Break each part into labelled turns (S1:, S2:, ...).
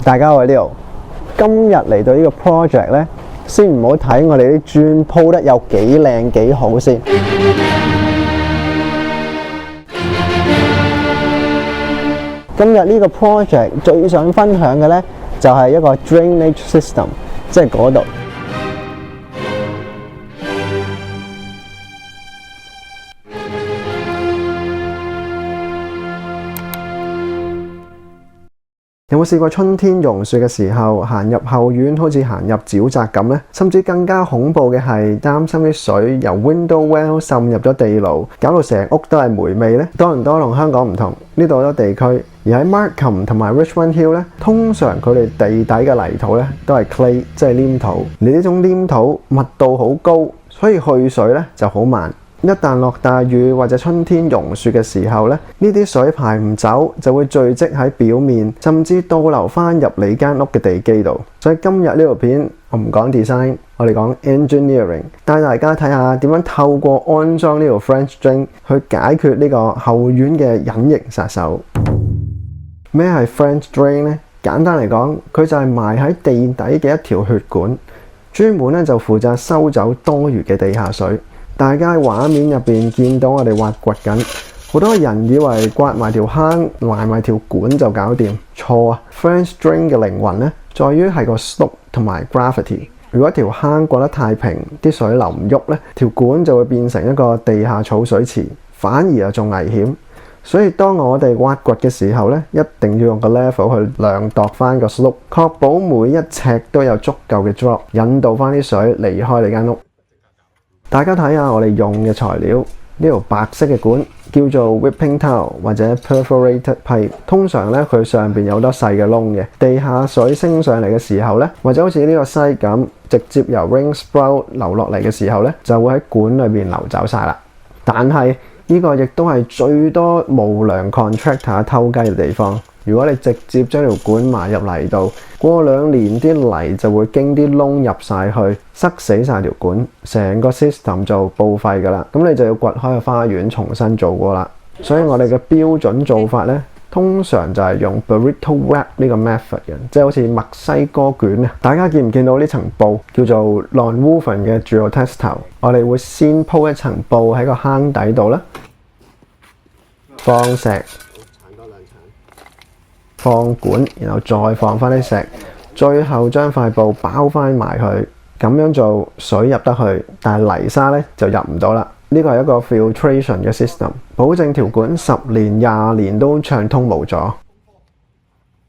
S1: 大家好，我係 Leo。今日嚟到呢個 project 呢，先唔好睇我哋啲磚鋪得有幾靚幾好先。今日呢個 project 最想分享嘅呢，就係一個 drainage system， 即係嗰度。有冇試過春天榕樹嘅時候行入後院，好似行入沼澤咁呢？甚至更加恐怖嘅係擔心啲水由 window well 滲入咗地牢，搞到成屋都係霉味呢。多倫多同香港唔同，呢度好多地區，而喺 Markham 同埋 Richmond Hill 咧，通常佢哋地底嘅泥土咧都係 clay， 即係黏土。而呢種黏土密度好高，所以去水咧就好慢。一旦落大雨或者春天榕樹嘅時候咧，呢啲水排唔走，就會聚積喺表面，甚至倒流翻入你間屋嘅地基度。所以今日呢條片我唔講 design， 我哋講 engineering， 帶大家睇下點樣透過安裝呢條 French drain 去解決呢個後院嘅隱形殺手。咩係 French drain 呢？簡單嚟講，佢就係埋喺地底嘅一條血管，專門咧就負責收走多餘嘅地下水。大家喺畫面入邊見到我哋挖掘緊，好多人以為刮埋條坑、埋埋條管就搞掂，錯啊 ！French drain 嘅靈魂咧，在於係個 slope 同埋 gravity。如果條坑刮得太平，啲水流唔喐咧，條管就會變成一個地下儲水池，反而又仲危險。所以當我哋挖掘嘅時候咧，一定要用個 level 去量度翻個 slope， 確保每一尺都有足夠嘅 drop， 引導翻啲水離開你間屋。大家睇下我哋用嘅材料，呢條白色嘅管叫做 whipping towel 或者 perforated pipe， 通常咧佢上邊有好多細嘅窿嘅，地下水升上嚟嘅時候咧，或者好似呢個篩咁，直接由 ring sprout 流落嚟嘅時候咧，就會喺管裏邊流走晒啦。但係呢個亦都係最多無良 contractor 偷雞嘅地方。如果你直接將條管埋入泥度，過2年啲泥就會經啲窿入晒去，塞死晒條管，成個 system 就報廢㗎啦。咁你就要掘開個花園重新做過啦。所以我哋嘅標準做法呢，通常就係用 burrito wrap 呢個 method 嘅，即係好似墨西哥卷啊。大家見唔見到呢層布叫做 nonwoven 嘅 geotextile？ 我哋會先鋪一層布喺個坑底度啦，放石。放管，然後再放翻啲石，最後將塊布包翻埋佢，咁樣做水入得去，但係泥沙咧就入唔到啦。呢個係一個 filtration 嘅 system， 保證條管10年、20年都暢通無阻。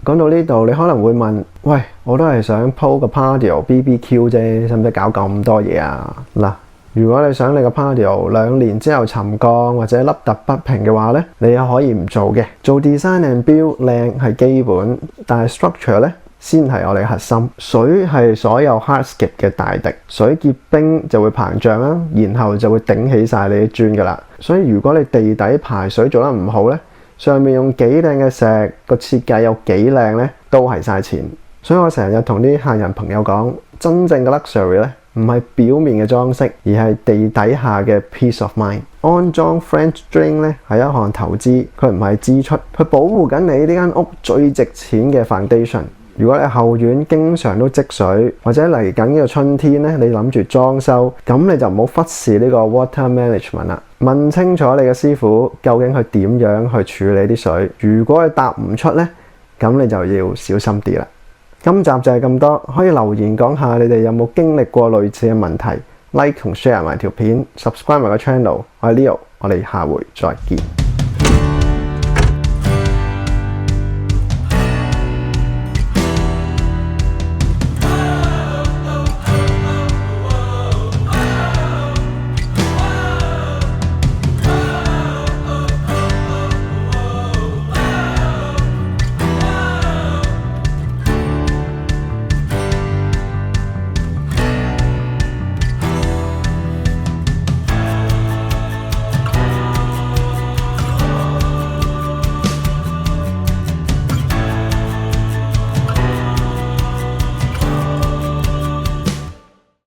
S1: 講到呢度，你可能會問：喂，我都係想鋪個 patio BBQ 啫，使唔使搞咁多嘢啊？嗱。如果你想你個 patio 2年之後沉降或者凹凸不平嘅話咧，你又可以唔做嘅。做 design and build 靚係基本，但係 structure 咧先係我哋嘅核心。水係所有 hardscape 嘅大敵，水結冰就會膨脹啦，然後就會頂起晒你啲磚噶啦。所以如果你地底排水做得唔好咧，上面用幾靚嘅石，個設計有幾靚咧，都係嘥錢。所以我成日同啲客人朋友講，真正嘅 luxury 咧，唔係表面嘅裝飾，而係地底下嘅 peace of mind。安裝 French drain 咧係一項投資，佢唔係支出，佢保護緊你呢間屋最值錢嘅 foundation。如果你後院經常都積水，或者嚟緊呢個春天咧，你諗住裝修，咁你就唔好忽視呢個 water management 啦。問清楚你嘅師傅究竟佢點樣去處理啲水。如果你答唔出咧，咁你就要小心啲啦。今集就係咁多，可以留言講下你哋有冇經歷過類似嘅問題 ，like 同 share 埋條片 ，subscribe 埋個 channel。我係 Leo，我哋下回再見。